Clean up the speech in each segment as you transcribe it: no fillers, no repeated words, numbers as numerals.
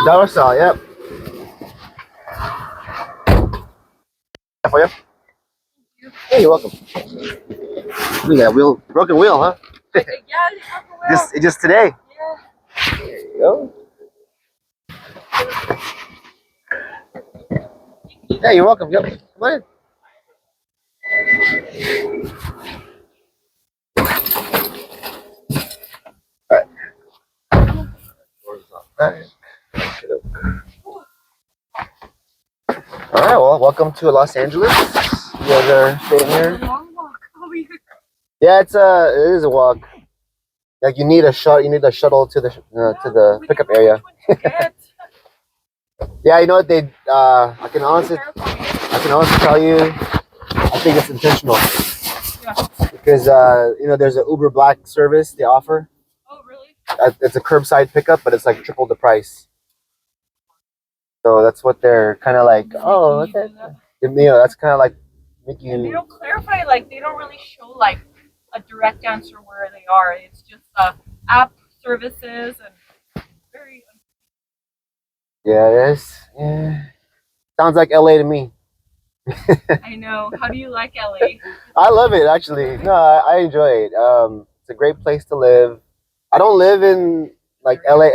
Dollar style, yep. For you? Hey, you're welcome. Look at that wheel, broken wheel, huh? Yeah, Just today. Yeah. There you go. Yeah, you're welcome. Yep. Come on in. All right. All right. All right. Well, welcome to Los Angeles. You guys are staying here. Long walk over here. Yeah, it is a walk. Like you need a shuttle to the pickup area. Yeah, you know what they? I can honestly tell you, I think it's intentional. Yeah. Because there's an Uber Black service they offer. Oh, really? It's a curbside pickup, but it's like triple the price. So that's what they're kind of like. Oh, okay. That's kind of like making. And they don't clarify, like they don't really show like a direct answer where they are. It's just app services and very. Yeah, it is. Yeah. Sounds like LA to me. I know. How do you like LA? I love it actually. No, I enjoy it. It's a great place to live. I don't live in like LA.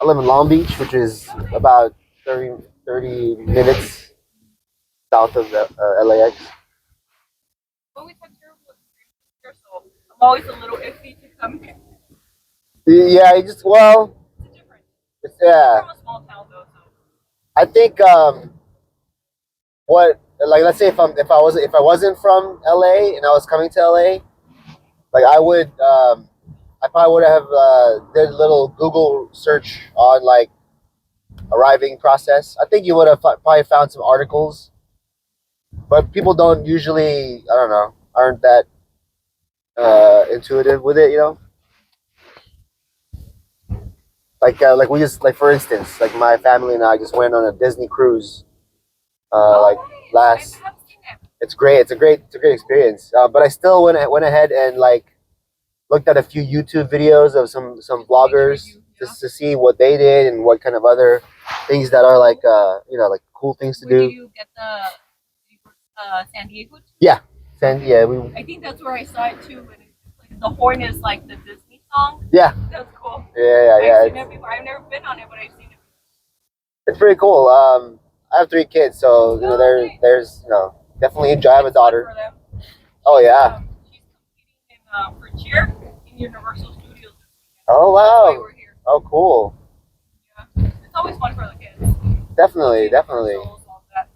I live in Long Beach, which is about 30 minutes south of LAX. Always had terrible experiences here, so I'm always a little iffy to come here. Yeah, It's different. yeah. From a small town though, so. I think let's say if I wasn't from LA and I was coming to LA, like I probably would have did a little Google search on like arriving process. I think you would have probably found some articles, but people don't usually, I don't know, aren't that intuitive with it, Like we just like for instance, like my family and I just went on a Disney cruise. Like Nice. last, I have seen it. it's great. It's a great experience. But I still went ahead and like looked at a few YouTube videos of some vloggers just to see what they did and what kind of other things that are like like cool things to Where do. do you get San Diego too? Yeah, we I think that's where I saw it too. When like, the horn is like the Disney song. yeah That's cool. yeah. I've seen it before. I've never been on it, but I've seen it. It's pretty cool. I have 3 kids, so Oh, nice. there's definitely enjoy. I have a It's fun daughter. for them. Oh yeah. She's competing for cheer in Universal Studios. Oh That's why wow. we're here. Oh cool. Yeah. It's always fun for the kids. Definitely. Universals, all that.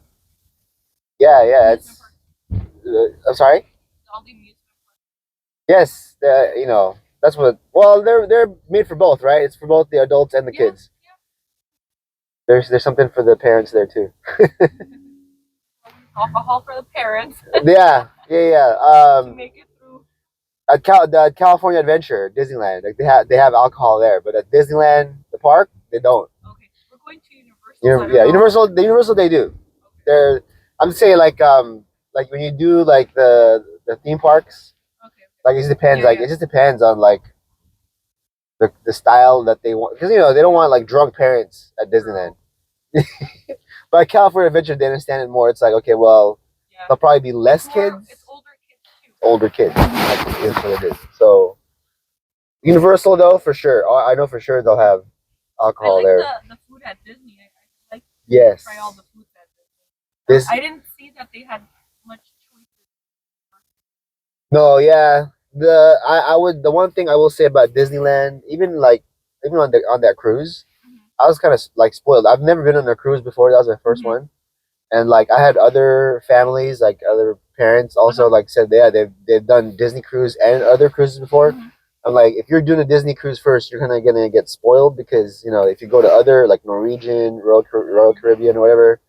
Yeah. It's. Amusement I'm sorry. all the amusement parks. Yes. That's what. Well, they're made for both, right? It's for both the adults and the Yeah, kids. There's something for the parents there too. Alcohol for the parents Yeah. to make it through. At the California Adventure, Disneyland, like they have alcohol there, but at Disneyland, the park, they don't. Okay, we're going to Universal. So I don't know. Universal, they do. They're. I'm saying like when you do like the theme parks, Okay. like it just depends. Yeah, Like it just depends on like the style that they want, because they don't want like drunk parents at Disneyland. But at California Adventure, they understand it more. It's like, okay, well, Yeah. there'll probably be less kids, It's older kids too. older kids. That's what it is. So Universal though, for sure, I know for sure they'll have I alcohol like there. the food at Disney. I like Yes. to try all the food at Disney. This I didn't see that they had much choices. no, yeah. The one thing I will say about Disneyland, even on that cruise, I was kind of like spoiled. I've never been on a cruise before. That was my 1st one, and like I had other families, like other parents, also like said, yeah, they've done Disney cruise and other cruises before. I'm like, if you're doing a Disney cruise first, you're kind of gonna get spoiled because if you go to other like Norwegian, Royal Caribbean, or whatever,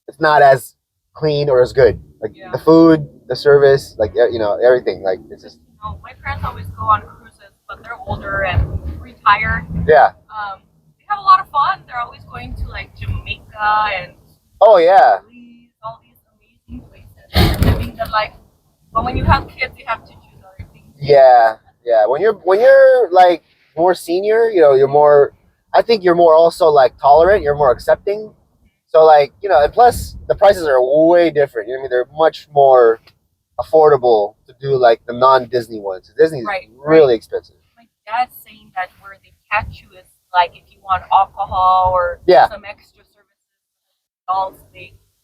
it's not as clean or as good. Like Yeah. the food, the service, like everything. Like it's just My parents always go on cruises, but they're older and retired. yeah. They have a lot of fun. They're always going to like Jamaica and Oh yeah. all these amazing places. They're living the life. But when you have kids, you have to choose other things. Yeah. When you're like more senior, you're more. I think you're more also like tolerant. You're more accepting. So like and plus the prices are way different. You know what I mean? They're much more affordable to do like the non-Disney ones. Disney's Right, really expensive. My dad's saying that where they catch you is like if you want alcohol or Yeah. some extra services, adults,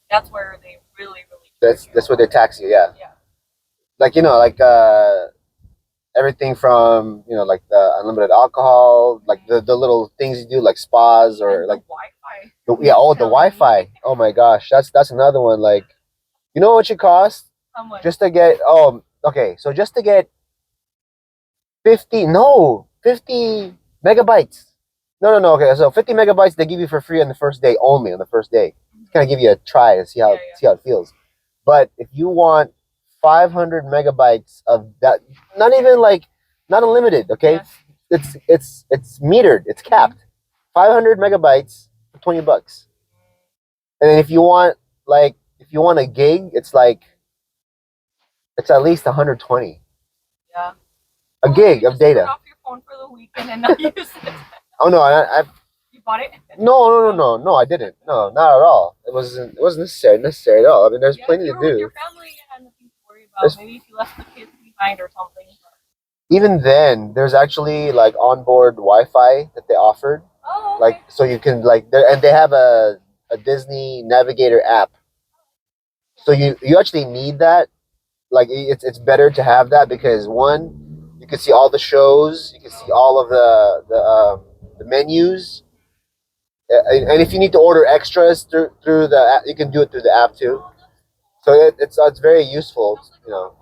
that's where they really That's charge what they tax you. Yeah. you. Yeah. Like everything from like the unlimited alcohol, like the little things you do like spas or And like the Wi-Fi. the Wi-Fi. Oh my gosh, that's another one. Like you know what it costs How much? just to get okay, so just to get 50 megabytes. No. Okay, so 50 megabytes they give you for free on the first day only on the first day. It's gonna give you a try to see how it feels. But if you want 500 megabytes of that, not even like not unlimited, okay? Yes. It's metered, it's capped. 500 megabytes for $20. And then if you want a gig, it's at least 120. Yeah. A gig you of just turn data. off your phone for the weekend and not use it. Oh no, I You bought it? no, I didn't. No, not at all. It wasn't necessary at all. I mean, there's plenty you to were with do. your family, you had nothing to worry about. Maybe if you left the kids behind or something. Even then, there's actually like onboard Wi-Fi that they offered. Oh, okay. Like so you can and they have a Disney Navigator app. So you actually need that. Like it's better to have that because one, you can see all the shows, you can see all of the menus, and if you need to order extras through the app, you can do it through the app too. So it's very useful, you know.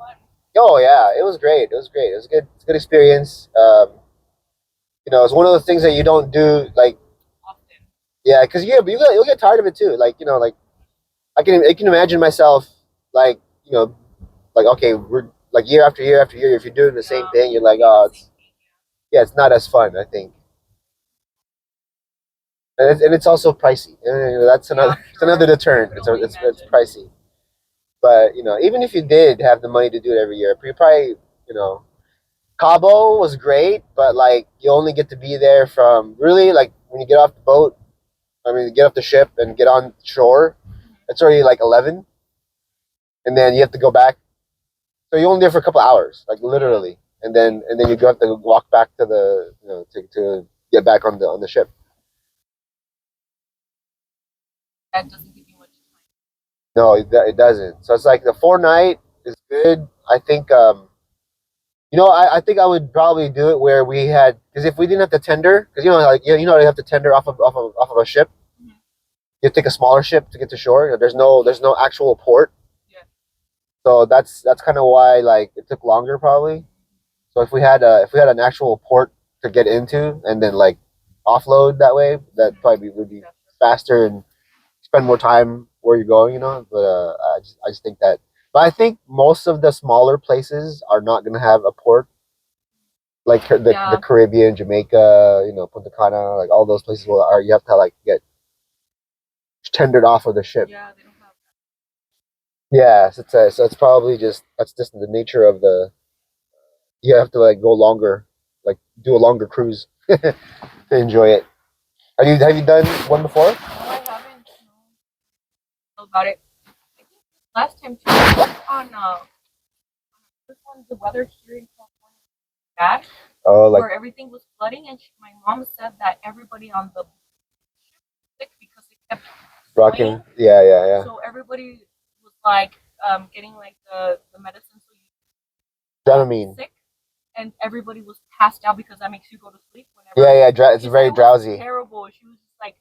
Oh yeah, it was great. It was great. It was good. It's a good experience. It's one of those things that you don't do like Often. yeah, because you'll get tired of it too. Like like I can imagine myself like like okay we're like year after year after year if you're doing the same thing you're like oh it's not as fun I think. And it's also pricey. That's another it's another deterrent. It's pricey. But even if you did have the money to do it every year, you probably Cabo was great, but like you only get to be there from really like when you get off the boat. I mean, get off the ship and get on shore. It's already like 11, and then you have to go back. So you're only there for a couple hours, like literally, and then you have to walk back to the to get back on the ship. That doesn't give you much time. No, it doesn't. So it's like the 4 night is good. I think I think I would probably do it where we had because if we didn't have to tender because you have to tender off of a ship. Mm-hmm. You have to take a smaller ship to get to shore. There's no actual port. Yeah. So that's kind of why like it took longer probably. So if we had an actual port to get into and then like offload that way, that probably would be faster and spend more time where you're going, But I just think that. But I think most of the smaller places are not gonna have a port, like the Caribbean, Jamaica, Punta Cana, like all those places you have to like get tendered off of the ship. Yeah, they don't have that. Yeah, so it's probably that's just the nature of the. You have to like go longer, like do a longer cruise to enjoy it. Have you done one before? No, I haven't. No. About it. I think last time too on this one the weather here in California was bad. Oh, where everything was flooding, and my mom said that everybody on the ship was sick because it kept rocking. Raining. Yeah. So everybody was like getting like the medicine so you Dramamine. sick, and everybody was passed out because that makes you go to sleep whenever. Yeah. It's very drowsy. Terrible. She was just like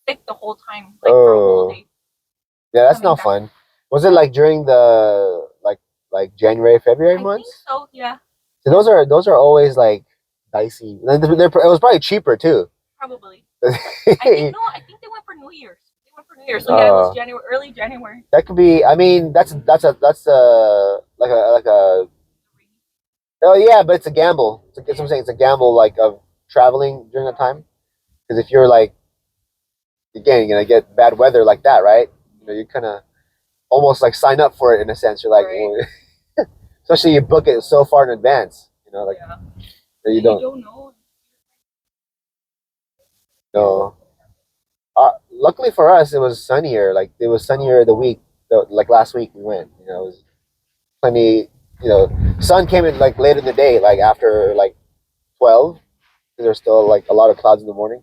sick the whole time, like for a whole day. Yeah, that's not fun. Was it like during the like January, February months? I think so. Yeah. So those are always like dicey. It was probably cheaper too. Probably. I think they went for New Year's. So yeah, it was early January. That could be. I mean, that's like a. Oh yeah, but it's a gamble. That's what I'm saying. It's a gamble like of traveling during that time, because if you're like, again, you're gonna get bad weather like that, right? You kind of almost like sign up for it in a sense. You're like, well, especially you book it so far in advance. That you don't know. No. Luckily for us, it was sunnier. Like it was sunnier the week, like last week we went. You know, it was plenty. You know, sun came in like late in the day, like after like 12. There's still like a lot of clouds in the morning,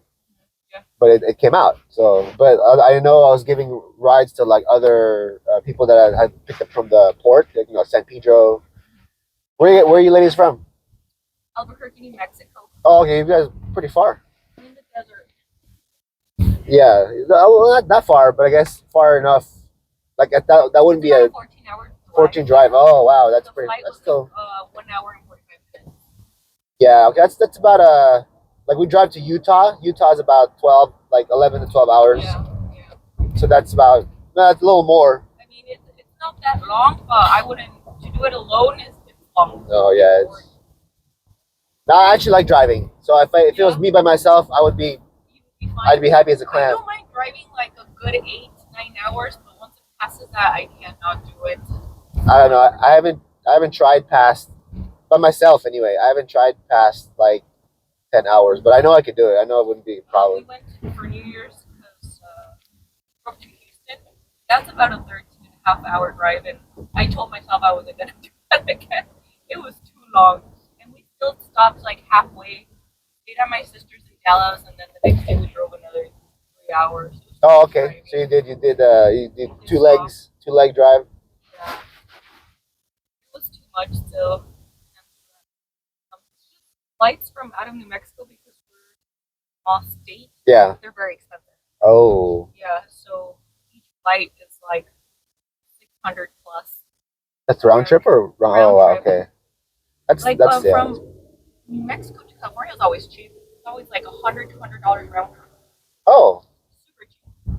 Yeah. but it came out. So, but I know I was giving rides to like other people that I had picked up from the port, like, you know, San Pedro. Where are you ladies from? Albuquerque, New Mexico. Oh, okay, you guys pretty far. I'm in the desert. Yeah, well, not that far, but I guess far enough. Like at that wouldn't It's be about a a 14-hour drive. 14 drive. Oh wow, that's The pretty. flight That's was still. like 1 hour and 45 minutes. Yeah, okay, that's about like we drive to Utah. Utah's about 12, like 11 to 12 hours. Yeah, yeah. So that's about that's a little more. I mean, it's not that long, but I wouldn't to do it alone. It's long. Oh yeah, it's. No, I actually like driving. So if it was Yeah. me by myself, I would be You would be fine. I'd be happy as a I clam. don't mind driving like a good 8-9 hours, but once it passes that, I cannot do it. I don't know. I haven't tried past by myself anyway. I haven't tried past like 10 hours, but I know I could do it. I know it wouldn't be a We problem. went for New Year's because drove to Houston. That's about a 13.5 hour drive, and I told myself I wasn't gonna do that again. It was too long, and we still stopped like halfway. Stayed at my sister's in Dallas, and then the next day we drove another 3 hours. It was Oh, too okay. driving. So you did two leg drive. Yeah, it was too much still. Flights from out of New Mexico because we're a small state. Yeah. They're very expensive. Oh, Yeah, so each flight is like 600 plus. that's round trip or round? Round Oh, wow, trip. okay. That's Like that's yeah. from New Mexico to California is always cheap. It's always like $100-$200 round trip. Oh, Super cheap.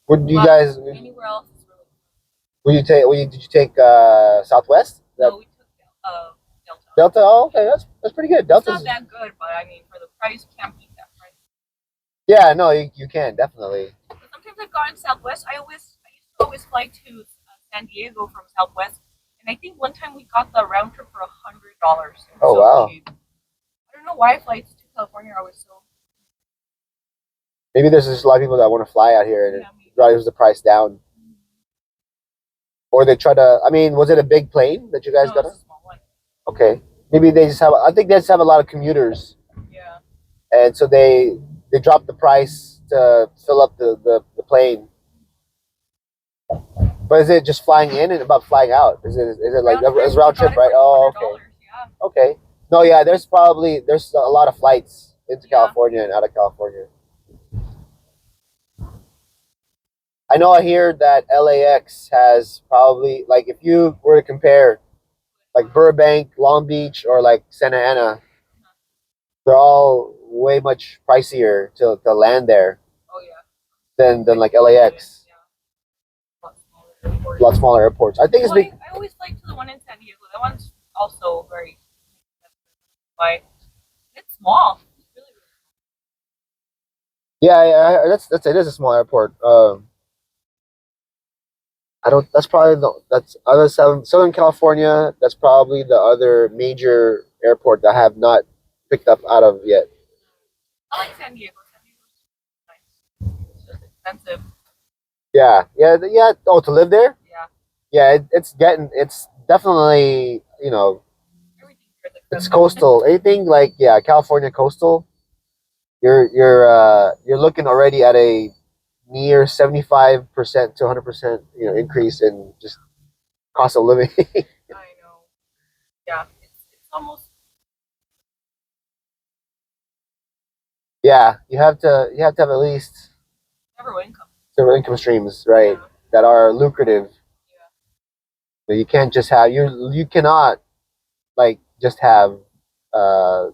would you But guys? anywhere else is really Did you take Southwest? no. We took Delta. Delta? Oh, okay. That's pretty good. It's not Delta's. that good, but I mean, for the price, you can't beat that price. Yeah, no, you can definitely. But sometimes I've gone Southwest. I used to always fly to San Diego from Southwest, and I think one time we got the round trip for $100. Oh, wow. Cheap. I don't know why flights to California are always so. Maybe there's just a lot of people that want to fly out here and Yeah, it drives the price down. Or they try to. I mean, was it a big plane that you guys No, got? it's a small one. Okay. Maybe they just have. I think they just have a lot of commuters, Yeah. and so they drop the price to fill up the plane. But is it just flying in and about flying out? Is it like it's round trip, right? Oh, okay. Yeah. Okay. No, yeah. There's a lot of flights into Yeah. California and out of California. I know I hear that LAX has probably like if you were to compare like Burbank, Long Beach, or like Santa Ana, they're all way much pricier to land there Oh yeah. than like LAX. Yeah. A lot smaller airports. I think it's Well, big. I always liked the one in San Diego. That one's also very expensive. But it's small. It's really, really Yeah, that's it is a small airport. I don't. That's probably that's other Southern California. That's probably the other major airport that I have not picked up out of yet. I like San Diego. San Diego's nice. It's just expensive. Yeah. Oh, to live there? Yeah. Yeah, it's definitely Everything here is it's expensive. coastal. Anything like California coastal, you're looking already at a near 75% to 100% increase in just cost of living. I know. Yeah. It's almost. Yeah, you have to have at least Never income. several income streams, right, Yeah. that are lucrative. Yeah. So you can't just have you cannot like just have a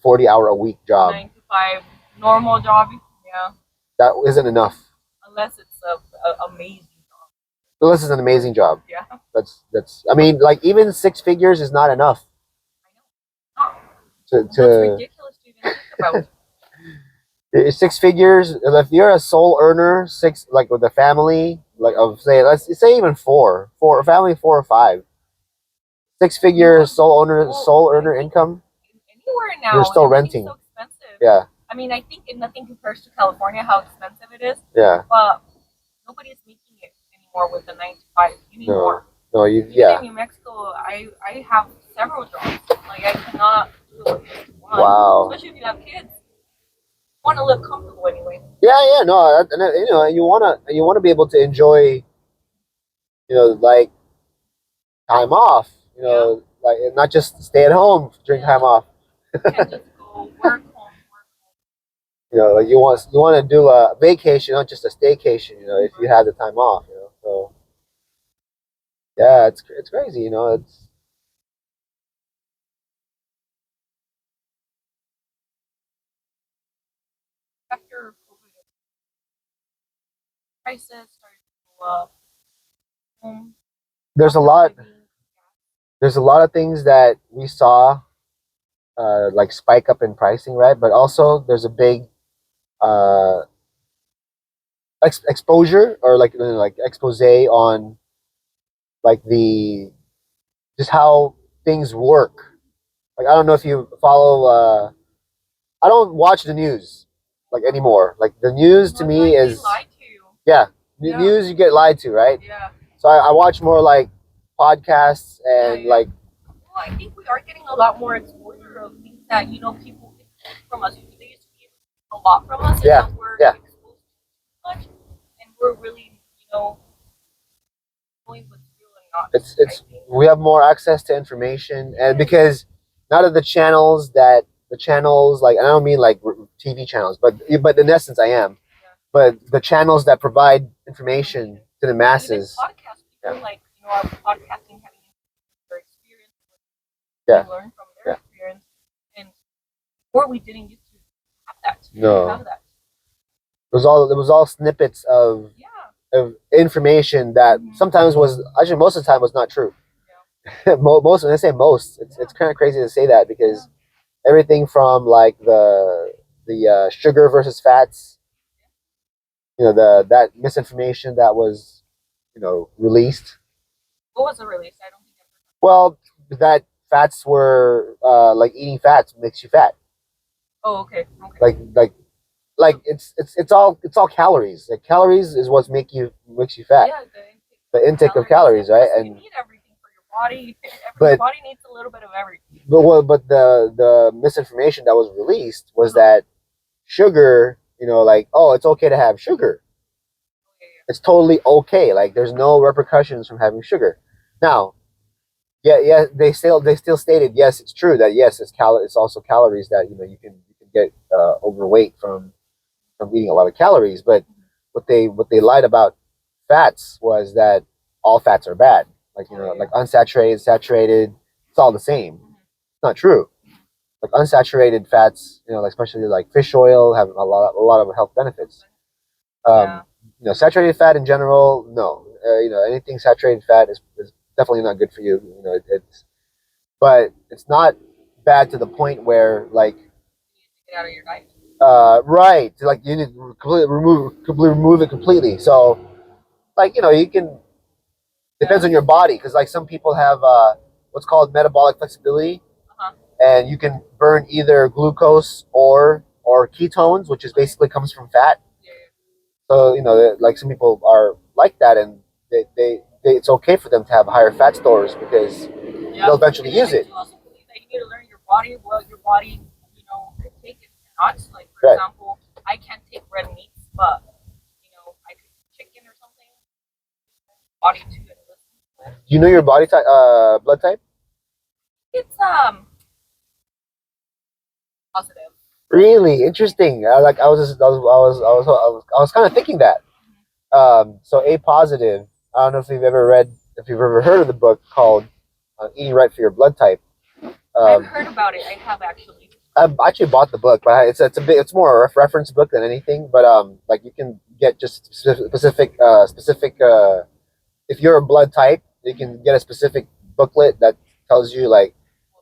40-hour a week job. 9 to 5 normal job. Yeah. That isn't enough. Unless it's a amazing job. So this is an amazing job. Yeah. That's. I mean, like even 6 figures is not enough I know. to That's to ridiculous to even think about. 6 figures. If you're a sole earner, six like with a family, like of let's say even four a family 4 or 5. 6 figure sole earner Well, I income. Anywhere now. You're still everything's renting. So expensive. Yeah. I mean, I think nothing compares to California how expensive it is, Yeah. but nobody's making it anymore with the 9 to 5. You need No. more. No. Even in New Mexico, I have several jobs. Like I cannot do it with just one. Wow. Especially if you have kids. You want to live comfortable anyway. Yeah. No. And you wanna be able to enjoy, like time off. Like and not just stay at home during time off. You can't just go work home. Like you want to do a vacation, not just a staycation. If you have the time off. So yeah, it's crazy. It's After COVID, prices started to go up. there's a lot. There's a lot of things that we saw, like spike up in pricing, right? But also there's a big uh, exposure or like expose on like the just how things work. Like I don't know if you follow. I don't watch the news like anymore. Like the news to me is lied to you. Yeah, news you get lied to, right? Yeah. So I watch more like podcasts and like. Well, I think we are getting a lot more exposure of things that people get from us. They used to be a lot from us, and now we're exposed to too much, and we're really knowing what's real and not. It's we have more access to information, and because none of the channels like, and I don't mean like TV channels, but in essence I am, but the channels that provide information to the masses. Even podcasts, people like are podcasting, having their experience, learn from their experience, and before we didn't used to have that. No. Have that. It was all snippets of information that sometimes was actually most of the time was not true. Most when I say most, it's kind of crazy to say that because everything from like the sugar versus fats, that misinformation that was released. What was the release? I don't think I heard. Well, that fats were like eating fats makes you fat. Oh, okay. Like it's all calories. Like calories is what makes you fat. Yeah, the intake of calories, right? And you need everything for your body. Your body needs a little bit of everything. But the misinformation that was released was that sugar, like, oh, it's okay to have sugar. It's totally okay. Like there's no repercussions from having sugar. Now, yeah, they still stated yes, it's true that yes, it's also calories that you can get overweight from eating a lot of calories. But what they lied about fats was that all fats are bad. Like like unsaturated, saturated, it's all the same. It's not true. Like unsaturated fats, like especially like fish oil, have a lot of health benefits. Saturated fat in general, no. Anything saturated fat is definitely not good for you. But it's not bad to the point where like get out of your diet. Right. Like you need to completely remove it completely. So, like you can depends on your body because like some people have what's called metabolic flexibility, and you can burn either glucose or ketones, which is basically comes from fat. So like some people are like that, and they it's okay for them to have higher fat stores because they'll eventually use it. You also believe that you need to learn your body what your body can take it or not. Like for example, I can't take red meats, but I could eat chicken or something. Body to it. Do you know your body type, blood type? It's positive. Really interesting. I was kind of thinking that. So A positive. I don't know if you've ever heard of the book called Eating Right for Your Blood Type. I've heard about it. I have actually. I've actually bought the book, but it's more a reference book than anything. But like you can get just specific. If you're a blood type, you can get a specific booklet that tells you like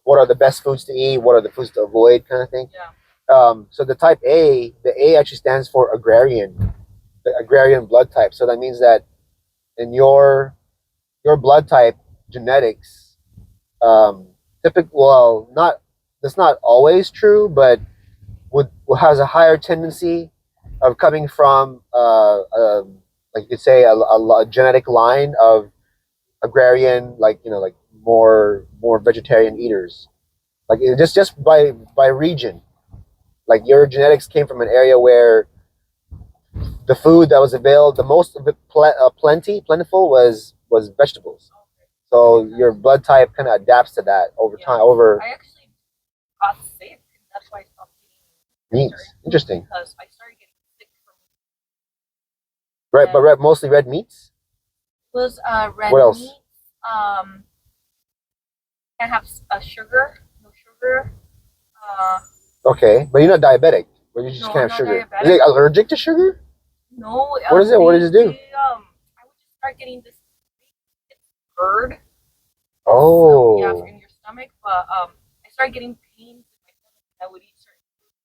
what are the best foods to eat, what are the foods to avoid, kind of thing. Yeah. So the type A, the A actually stands for agrarian, the agrarian blood type. So that means that in your blood type genetics, not that's not always true, but has a higher tendency of coming from like you could say a genetic line of agrarian, like like more vegetarian eaters, like just by region. Like your genetics came from an area where the food that was available, the most of it plentiful was vegetables. So your blood type kind of adapts to that over Yeah. time, over I actually got sick, and that's why I stopped eating meats. vegetarian, Interesting. because I started getting sick from Right, but mostly red meats. was red What else? meat. Can't have sugar, no sugar. Okay, but you're not diabetic, but you just No, can't I'm have not sugar. diabetic. Is it allergic to sugar? No. What is it? What does it do? I would just start getting this GERD. Oh. Yeah, in your stomach. But I started getting pains in my stomach, and I would eat certain foods,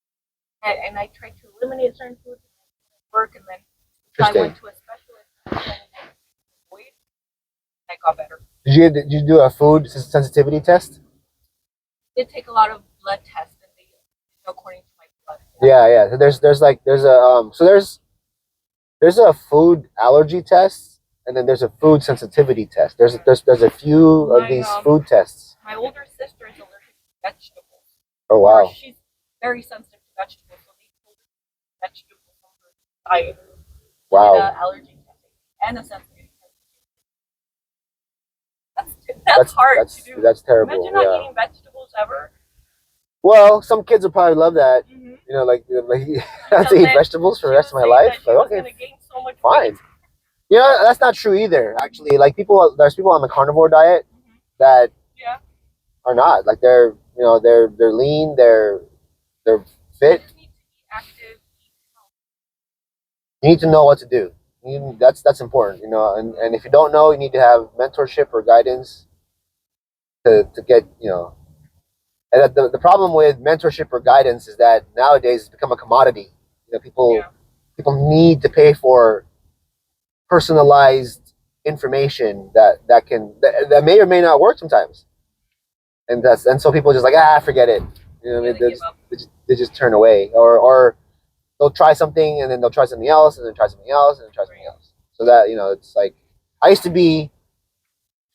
and I tried to eliminate certain foods, and it didn't work. And then so I went to a specialist, and I avoid, and I got better. Did you do a food sensitivity test? Did take a lot of blood tests, and they according to my blood. Yeah. So there's a food allergy test, and then there's a food sensitivity test. There's a few of these food tests. My older sister is allergic to vegetables. Oh wow. She's very sensitive to vegetables, so they pulled vegetables from her diet. Wow. Allergy testing and a sensitivity test. That's hard to do. That's terrible. Imagine not eating vegetables ever. Well, some kids will probably love that. Mm-hmm. You know, like I have to eat vegetables for the rest of my life. Like, okay, so much fine. Weight. You know, that's not true either. Actually, like there's people on the carnivore diet that are not, like they're lean, they're fit. You need to be active. You need to know what to do. That's important, you know. And if you don't know, you need to have mentorship or guidance to get, you know. And the problem with mentorship or guidance is that nowadays it's become a commodity. You know, people need to pay for personalized information that may or may not work sometimes. And so people just like, forget it. You know, they just turn away, or they'll try something and then they'll try something else and then try something else and then try something else. So that, you know, it's like, I used to be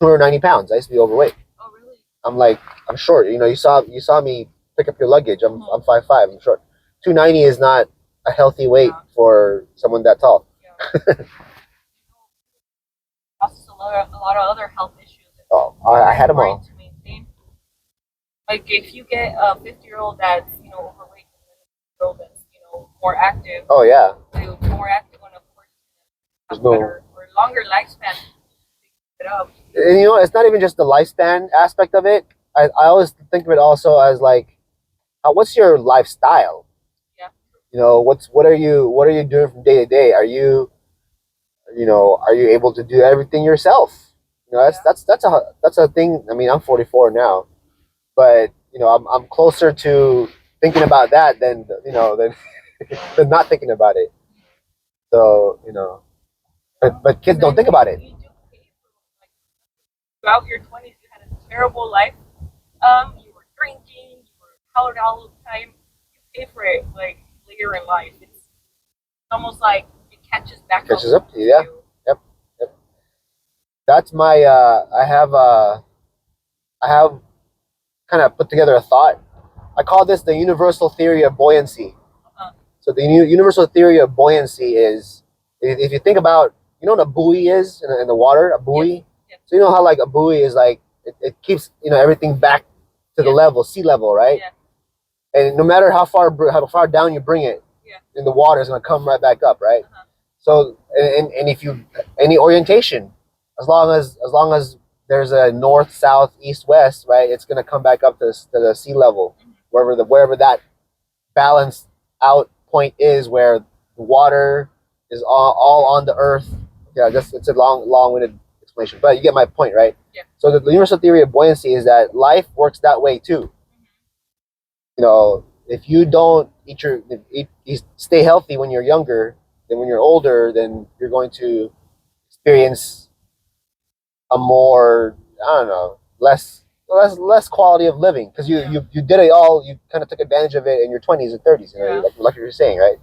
290 pounds. I used to be overweight. Oh, really? I'm short. You know, you saw me pick up your luggage. I'm 5'5". I'm short. 290 is not a healthy weight for someone that tall. Yeah. Causes a lot of other health issues. Oh, I had them all. To maintain. Like if you get a 50-year-old that's overweight, and a 50-year-old that's more active. Oh yeah. More active, and of course, have better or longer lifespan. And you know, it's not even just the lifespan aspect of it. I always think of it also as like, what's your lifestyle? Yeah. You know, what are you doing from day to day? Are you able to do everything yourself? You know, that's a thing. I mean, I'm 44 now, but you know, I'm closer to thinking about that than than not thinking about it. So you know, but kids don't think about it. Throughout your 20s, you had a terrible life. You were drinking, you were colored all the time. You pay for it like later in life. It's almost like it catches up to you. Yeah. Yep. That's my. I have kind of put together a thought. I call this the universal theory of buoyancy. So the universal theory of buoyancy is, if you think about, you know what a buoy is in the water, a buoy. Yes. So you know how like a buoy is like it keeps everything back to the level, sea level, right? Yeah. And no matter how far down you bring it, in the water, it's gonna come right back up, right? Uh-huh. So and if you any orientation, as long as there's a north, south, east, west, right, it's gonna come back up to the sea level, wherever that balanced out point is, where the water is all on the earth. Yeah, it's a long-winded explanation, but you get my point, right? Yeah. So the universal theory of buoyancy is that life works that way too. Mm-hmm. You know, if you don't you stay healthy when you're younger, then when you're older, then you're going to experience a more, I don't know, less less quality of living because you did it all. You kind of took advantage of it in your 20s and 30s. You know, Yeah. like you're saying, right?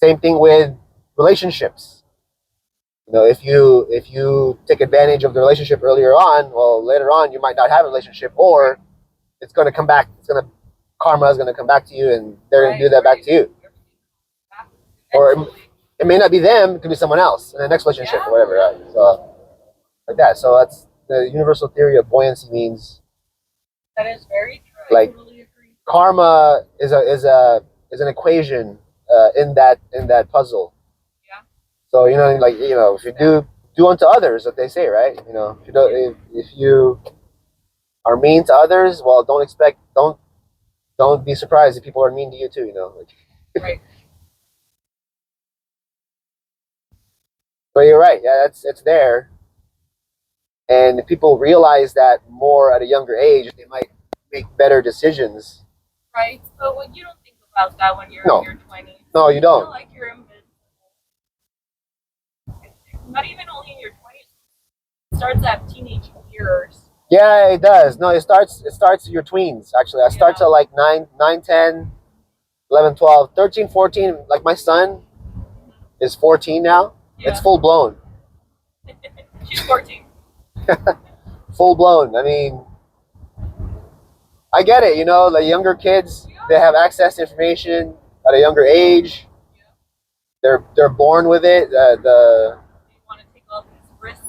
Same thing with relationships. You know, if you take advantage of the relationship earlier on, well, later on you might not have a relationship, or it's going to come back. Karma is going to come back to you, and they're going to do that back to you. Or it may not be them; it could be someone else in the next relationship or whatever. Right? So like that. So that's the universal theory of buoyancy means. That is very true. Like, I totally agree. Karma is an equation in that puzzle. Yeah. So if you do unto others, what they say, right? You know, if you are mean to others, well, don't be surprised if people are mean to you too. You know, Right. But you're right. Yeah, it's there, and if people realize that more at a younger age, they might make better decisions. Right. But when you don't think about that when you're No. in your 20s. No, you You don't. feel like you're invincible. Not even only in your 20s. It starts at teenage years. Yeah, it does. No, it starts your tweens, actually. I start Yeah. to like 9, 10, 11, 12, 13, 14. Like my son is 14 now. Yeah. It's full blown. She's 14. Full blown. I mean, I get it, the younger kids, they have access to information at a younger age. They're born with it. You want to take all these risks.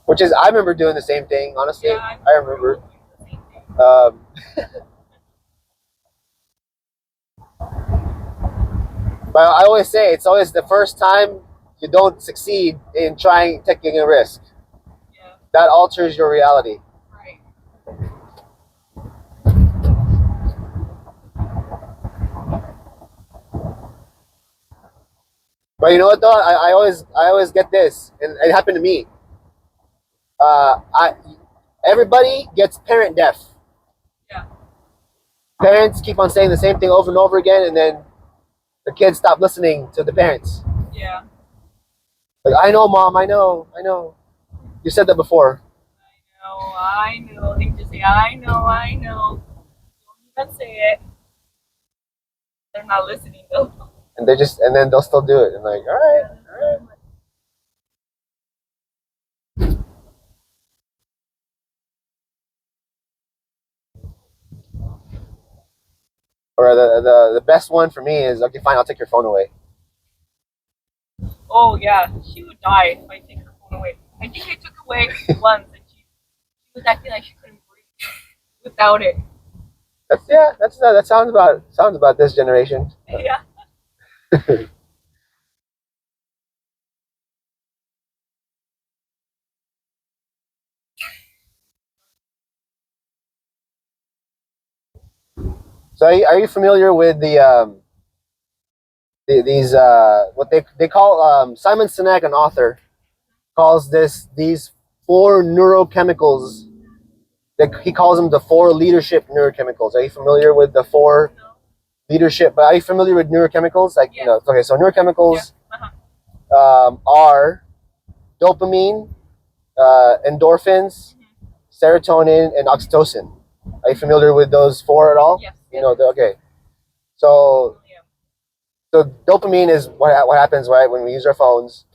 Which is, I remember doing the same thing, honestly. Yeah, I remember. doing the same thing. But I always say it's always the first time you don't succeed in taking a risk. Yeah. That alters your reality. Right. But you know what though? I always get this, and it happened to me. Everybody gets parent deaf. Yeah. Parents keep on saying the same thing over and over again, and then the kids stop listening to the parents. Yeah. Like, I know, Mom. I know. You said that before. I know. They just say, I know. Don't even say it. They're not listening though. And then they'll still do it. And like, all right. Or the best one for me is, okay, fine, I'll take your phone away. Oh yeah, she would die if I take her phone away. I think I took it away once, and she was acting like she couldn't breathe without it. That sounds about this generation. Yeah. So are you familiar with these what they call, Simon Sinek, an author, calls these 4 neurochemicals, that he calls them the 4 leadership neurochemicals. Are you familiar with the 4 No. leadership? But are you familiar with neurochemicals? Like, Yeah. okay, so neurochemicals Yeah. Uh-huh. are dopamine, endorphins, serotonin, and oxytocin. Are you familiar with those 4 at all? Yes. Okay. So Yeah. so dopamine is what happens, right, when we use our phones,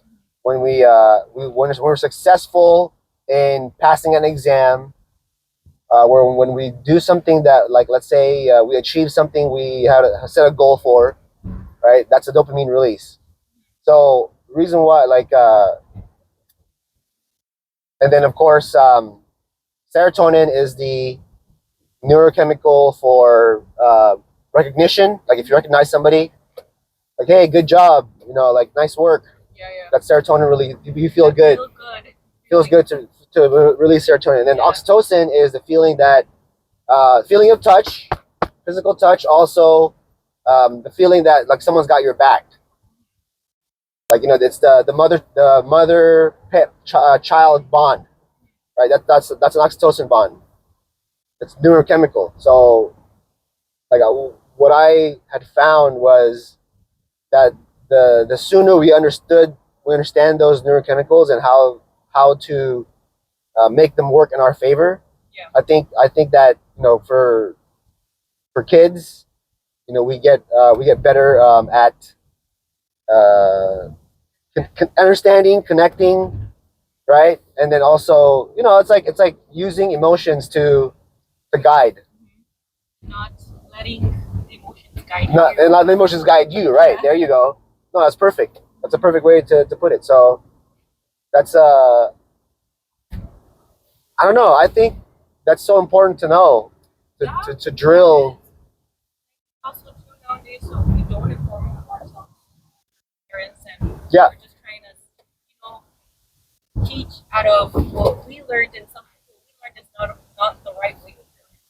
when when we're successful in passing an exam, when we do something that, like, let's say we achieve something we had set a goal for, right? That's a dopamine release. So reason why, and then of course, serotonin is the neurochemical for recognition. Like, if you recognize somebody, like, hey, good job, like, nice work. Yeah. That serotonin really, you feel good. Feel good. Feels good to release serotonin. And then Yeah. oxytocin is the feeling of touch, physical touch. Also, the feeling that, like, someone's got your back. Like, it's the mother pet child bond, right? That's an oxytocin bond. It's neurochemical. So, like, what I had found was that the sooner we understand those neurochemicals and how to make them work in our favor, Yeah. I think that for kids, we get better at understanding, connecting, right? And then also, it's like using emotions to guide, Not letting the emotions guide not you. and let the emotions guide you, right? Yeah. There you go. No, that's perfect. That's a perfect way to put it. So that's I don't know. I think that's so important to know Yeah. to drill. Also, too, nowadays, so we don't inform ourselves, parents, and Yeah. we're just trying to, teach out of what we learned, and some people we learned is not the right way to do it.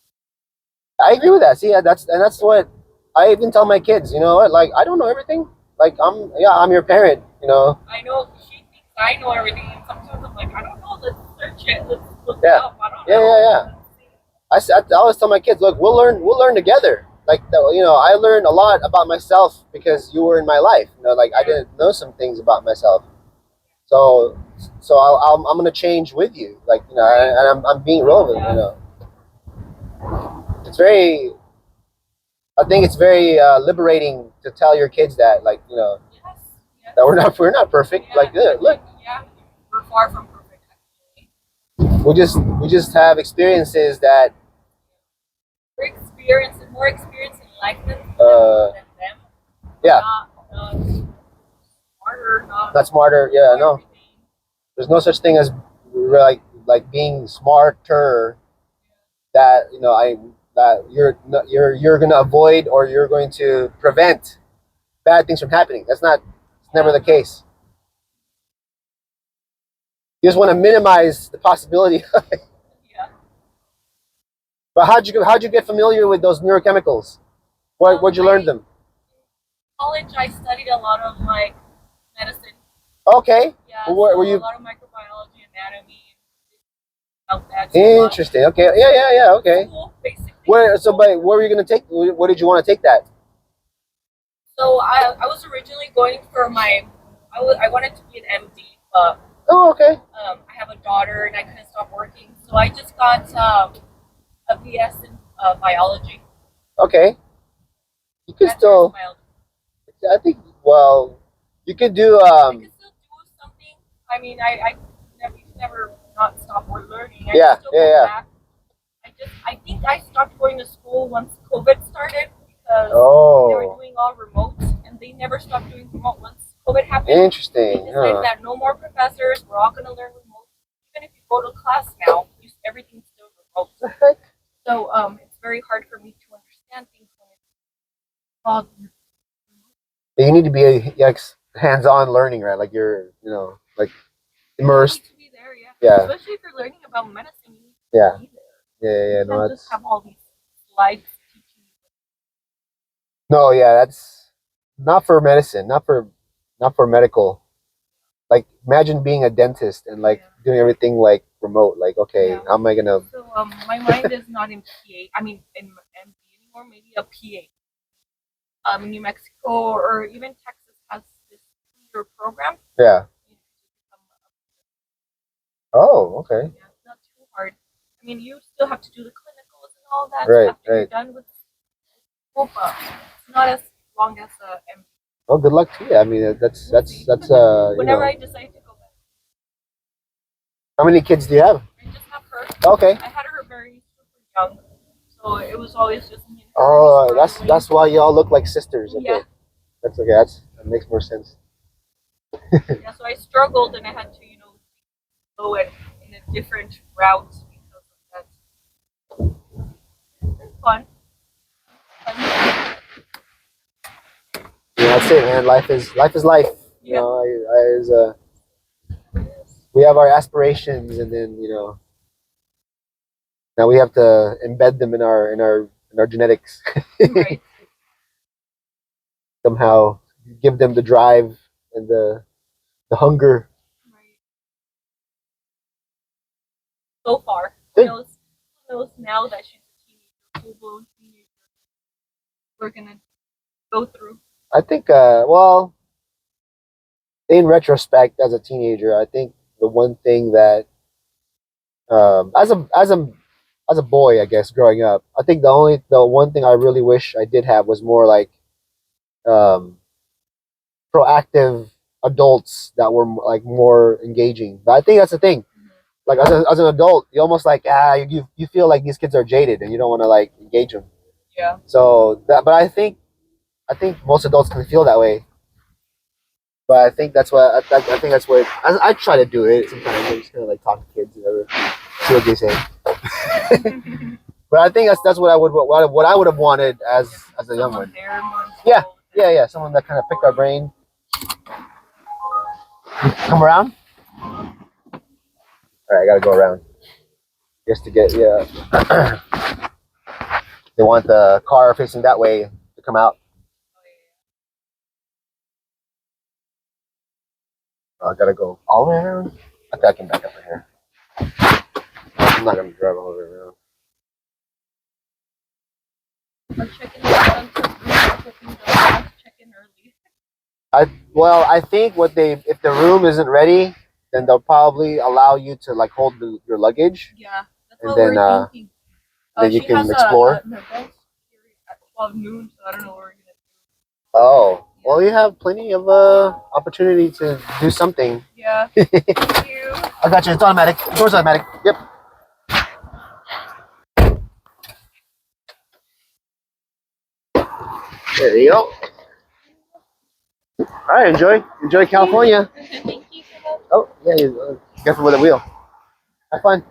I agree with that. See, yeah, that's what I even tell my kids. You know what? Like, I don't know everything. Like, I'm your parent. I know she thinks I know everything, and sometimes I'm like, I don't know. Let's search it. Let's look it Yeah. up. I don't Yeah, know. yeah, yeah. I always tell my kids, look, we'll learn together. Like, I learned a lot about myself because you were in my life. Like I didn't know some things about myself. So, I'm gonna change with you. Like, and I'm being relevant. It's very. I think it's very liberating to tell your kids that, like, Yes. Yes. that we're not perfect. Yeah, Like, look, yeah, we're far from perfect, actually. we just have experiences that We're more experienced in life than them. yeah, Not smarter, not smarter. Yeah, no. everything. There's no such thing as like being smarter that you're gonna avoid or you're going to prevent bad things from happening. It's never the case. You just want to minimize the possibility. Yeah. But how'd you get familiar with those neurochemicals? Where'd you learn them? In college, I studied a lot of like medicine. Okay. Yeah. Well, were so you a lot of microbiology, anatomy, about that. So a lot. interesting? Okay. Yeah. Okay. School, basically. But where were you gonna take? What did you want to take that? So I was originally going for I wanted to be an MD, but Oh, okay. I have a daughter and I couldn't stop working, so I just got a BS in biology. Okay. You could Bachelor's in still. biology. I think. Well, you could do. I could still do something. I mean, I never not stop learning. I Yeah, can still yeah, go yeah. back. I think I stopped going to school once COVID started because they were Oh, doing all remote, and they never stopped doing remote once COVID happened. interesting. They decided Huh. that no more professors. We're all going to learn remote. Even if you go to class now, everything's still remote. The heck? So it's very hard for me to understand things when it's called remote. You need to be like hands-on learning, right? Like you're, like immersed. You need to be there, yeah. Yeah. Especially if you're learning about medicine, you need to Yeah. be there. Yeah. You No, can't just have all these slides teaching you. no, yeah. That's not for medicine. Not for medical. Like, imagine being a dentist and like doing everything like remote. Like, okay, Yeah. how am I gonna? So my mind is not in PA. I mean, in MD anymore. Maybe a PA. New Mexico or even Texas has this 2-year program. Yeah. Oh, okay. Yeah, it's not too hard. I mean, you still have to do the clinicals and all that Right, stuff after you're right. done with school, but it's not as long as a MD. Well, good luck to you. I mean, that's Whenever I decide to go back, How many kids do you have? I just have her. Okay. I had her very super young, so it was always just me and her. Oh, that's why y'all look like sisters. Okay. Yeah. That's okay. That makes more sense. Yeah, so I struggled and I had to, go in a different route because of that. It's fun. Yeah, that's it, man. Life is life. You Yeah. know, we have our aspirations, and then now we have to embed them in our genetics. Right. Somehow give them the drive and the hunger. Right. So far, Good. who knows now that she's a teenager, full-blown teenager. We're gonna go through. I think. Well, in retrospect, as a teenager, I think the one thing that as a as a boy, I guess, growing up, I think the one thing I really wish I did have was more like um, proactive adults that were like more engaging. But I think that's the thing. Like as an adult, you almost like you feel like these kids are jaded and you don't want to like engage them. Yeah. So that, but I think most adults can feel that way. But I think that's what I think that's what I try to do it sometimes. I just kind of like talk to kids and whatever, see what they say. But I think that's what what I would have wanted as a young one. There, more Yeah, involved. yeah. Someone that kind of picked our brain. Come around. All right, I gotta go around just to get yeah. They want the car facing that way to come out. I gotta go all the way around. I think I can back up right here. I'm not gonna drive all the way around. I'm checking the front, checking the back, checking early. I think what they if the room isn't ready, then they'll probably allow you to like hold your luggage, Yeah, that's and what then we're thinking. then you She can has explore. an event here at 12 noon, so I don't know what we're gonna Oh, well, you have plenty of opportunity to do something. do. Yeah. Thank you. I got you. It's automatic. The door's automatic. Yep. There you go. All right, enjoy California. Thank you so much. Oh yeah, careful with the wheel. Have fun.